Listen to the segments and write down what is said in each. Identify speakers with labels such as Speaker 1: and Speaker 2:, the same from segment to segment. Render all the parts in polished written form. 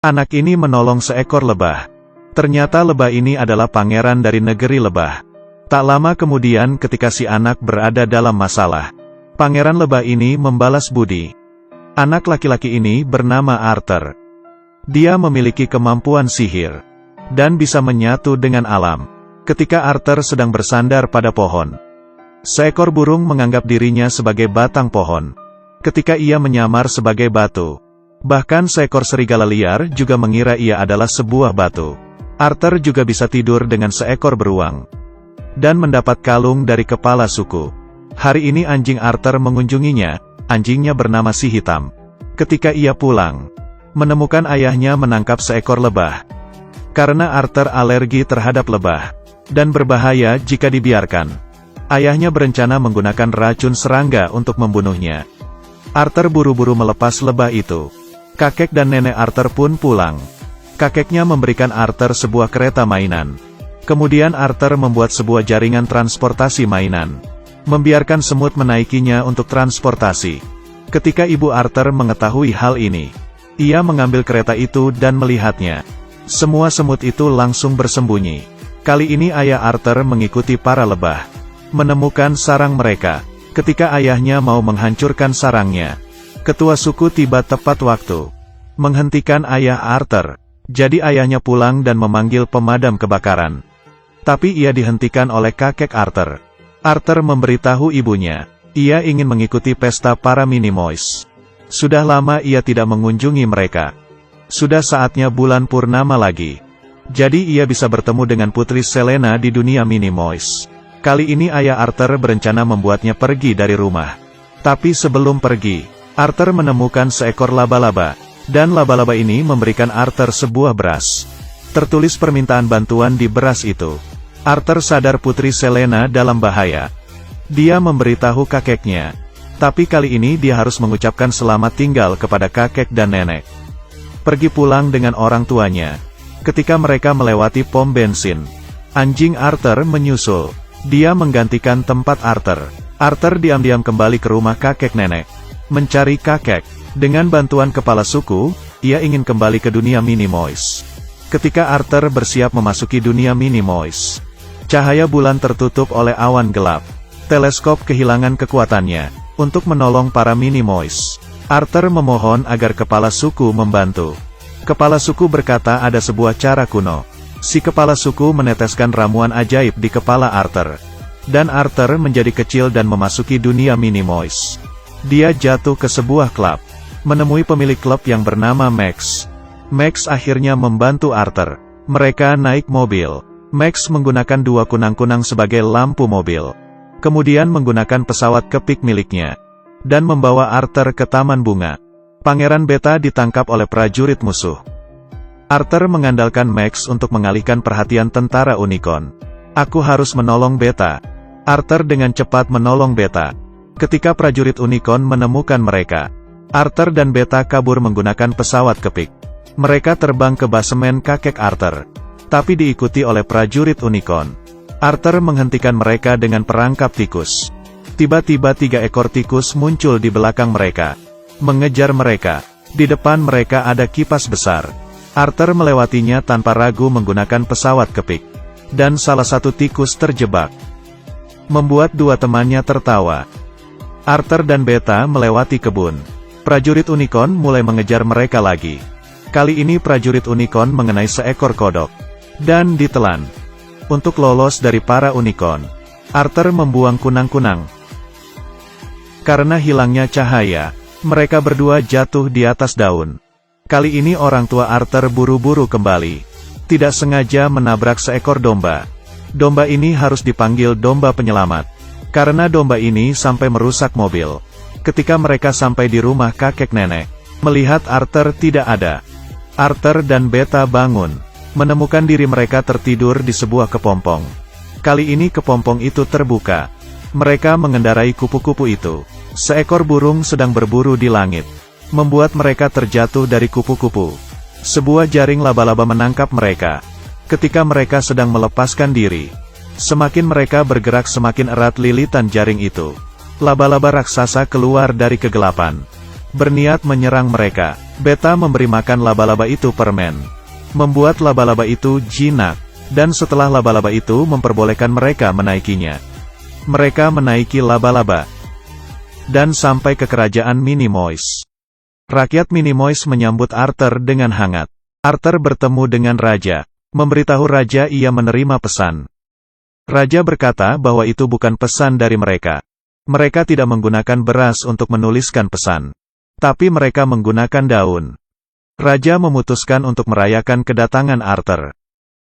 Speaker 1: Anak ini menolong seekor lebah. Ternyata lebah ini adalah pangeran dari negeri lebah. Tak lama kemudian ketika si anak berada dalam masalah, pangeran lebah ini membalas budi. Anak laki-laki ini bernama Arthur. Dia memiliki kemampuan sihir dan bisa menyatu dengan alam. Ketika Arthur sedang bersandar pada pohon, seekor burung menganggap dirinya sebagai batang pohon. Ketika ia menyamar sebagai batu, bahkan seekor serigala liar juga mengira ia adalah sebuah batu. Arthur juga bisa tidur dengan seekor beruang dan mendapat kalung dari kepala suku. Hari ini anjing Arthur mengunjunginya. Anjingnya bernama Si Hitam. Ketika ia pulang, menemukan ayahnya menangkap seekor lebah. Karena Arthur alergi terhadap lebah dan berbahaya jika dibiarkan, ayahnya berencana menggunakan racun serangga untuk membunuhnya. Arthur buru-buru melepas lebah itu. Kakek dan nenek Arthur pun pulang. Kakeknya memberikan Arthur sebuah kereta mainan. Kemudian Arthur membuat sebuah jaringan transportasi mainan, membiarkan semut menaikinya untuk transportasi. Ketika ibu Arthur mengetahui hal ini, ia mengambil kereta itu dan melihatnya. Semua semut itu langsung bersembunyi. Kali ini ayah Arthur mengikuti para lebah, menemukan sarang mereka. Ketika ayahnya mau menghancurkan sarangnya, ketua suku tiba tepat waktu, menghentikan ayah Arthur. Jadi ayahnya pulang dan memanggil pemadam kebakaran. Tapi ia dihentikan oleh kakek Arthur. Arthur memberitahu ibunya, ia ingin mengikuti pesta para Minimoys. Sudah lama ia tidak mengunjungi mereka. Sudah saatnya bulan purnama lagi. Jadi ia bisa bertemu dengan Putri Selena di dunia Minimoys. Kali ini ayah Arthur berencana membuatnya pergi dari rumah. Tapi sebelum pergi, Arthur menemukan seekor laba-laba. Dan laba-laba ini memberikan Arthur sebuah beras. Tertulis permintaan bantuan di beras itu. Arthur sadar Putri Selena dalam bahaya. Dia memberitahu kakeknya. Tapi kali ini dia harus mengucapkan selamat tinggal kepada kakek dan nenek. Pergi pulang dengan orang tuanya. Ketika mereka melewati pom bensin, anjing Arthur menyusul. Dia menggantikan tempat Arthur. Arthur diam-diam kembali ke rumah kakek nenek, mencari kakek. Dengan bantuan kepala suku, ia ingin kembali ke dunia Minimoys. Ketika Arthur bersiap memasuki dunia Minimoys, cahaya bulan tertutup oleh awan gelap. Teleskop kehilangan kekuatannya untuk menolong para Minimoys. Arthur memohon agar kepala suku membantu. Kepala suku berkata ada sebuah cara kuno. Si kepala suku meneteskan ramuan ajaib di kepala Arthur. Dan Arthur menjadi kecil dan memasuki dunia Minimoys. Dia jatuh ke sebuah klub, menemui pemilik klub yang bernama Max. Max akhirnya membantu Arthur. Mereka naik mobil. Max menggunakan dua kunang-kunang sebagai lampu mobil. Kemudian menggunakan pesawat kepik miliknya. Dan membawa Arthur ke taman bunga. Pangeran Beta ditangkap oleh prajurit musuh. Arthur mengandalkan Max untuk mengalihkan perhatian tentara Unicorn. Aku harus menolong Beta. Arthur dengan cepat menolong Beta. Ketika prajurit Unicorn menemukan mereka, Arthur dan Beta kabur menggunakan pesawat kepik. Mereka terbang ke basemen kakek Arthur, tapi diikuti oleh prajurit Unicorn. Arthur menghentikan mereka dengan perangkap tikus. Tiba-tiba 3 ekor tikus muncul di belakang mereka, mengejar mereka. Di depan mereka ada kipas besar. Arthur melewatinya tanpa ragu menggunakan pesawat kepik. Dan salah satu tikus terjebak, membuat 2 temannya tertawa. Arthur dan Beta melewati kebun. Prajurit Unicorn mulai mengejar mereka lagi. Kali ini prajurit Unicorn mengenai seekor kodok dan ditelan. Untuk lolos dari para Unicorn, Arthur membuang kunang-kunang. Karena hilangnya cahaya, mereka berdua jatuh di atas daun. Kali ini orang tua Arthur buru-buru kembali. Tidak sengaja menabrak seekor domba. Domba ini harus dipanggil domba penyelamat. Karena domba ini sampai merusak mobil. Ketika mereka sampai di rumah kakek nenek, melihat Arthur tidak ada. Arthur dan Beta bangun, menemukan diri mereka tertidur di sebuah kepompong. Kali ini kepompong itu terbuka. Mereka mengendarai kupu-kupu itu. Seekor burung sedang berburu di langit, membuat mereka terjatuh dari kupu-kupu. Sebuah jaring laba-laba menangkap mereka. Ketika mereka sedang melepaskan diri, semakin mereka bergerak semakin erat lilitan jaring itu. Laba-laba raksasa keluar dari kegelapan. berniat menyerang mereka. Beta memberi makan laba-laba itu permen, membuat laba-laba itu jinak, dan setelah laba-laba itu memperbolehkan mereka menaikinya. Mereka menaiki laba-laba, dan sampai ke kerajaan Minimoys. Rakyat Minimoys menyambut Arthur dengan hangat. Arthur bertemu dengan Raja, memberitahu Raja ia menerima pesan. Raja berkata bahwa itu bukan pesan dari mereka. Mereka tidak menggunakan beras untuk menuliskan pesan, tapi mereka menggunakan daun. Raja memutuskan untuk merayakan kedatangan Arthur.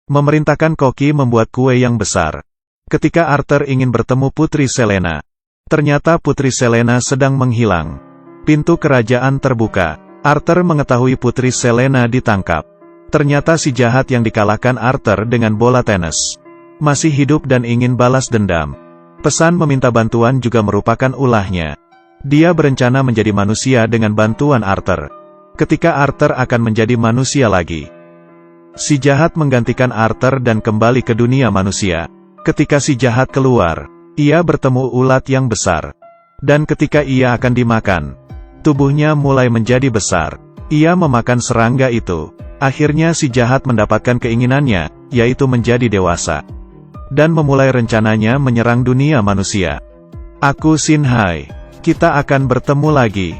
Speaker 1: Memerintahkan koki membuat kue yang besar. Ketika Arthur ingin bertemu Putri Selena, ternyata Putri Selena sedang menghilang. Pintu kerajaan terbuka. Arthur mengetahui Putri Selena ditangkap. Ternyata si jahat yang dikalahkan Arthur dengan bola tenis masih hidup dan ingin balas dendam. Pesan meminta bantuan juga merupakan ulahnya. Dia berencana menjadi manusia dengan bantuan Arthur. Ketika Arthur akan menjadi manusia lagi, si jahat menggantikan Arthur dan kembali ke dunia manusia. Ketika si jahat keluar, ia bertemu ulat yang besar. Dan ketika ia akan dimakan, tubuhnya mulai menjadi besar. Ia memakan serangga itu. Akhirnya si jahat mendapatkan keinginannya, yaitu menjadi dewasa, dan memulai rencananya menyerang dunia manusia. Aku Shin Hai. Kita akan bertemu lagi.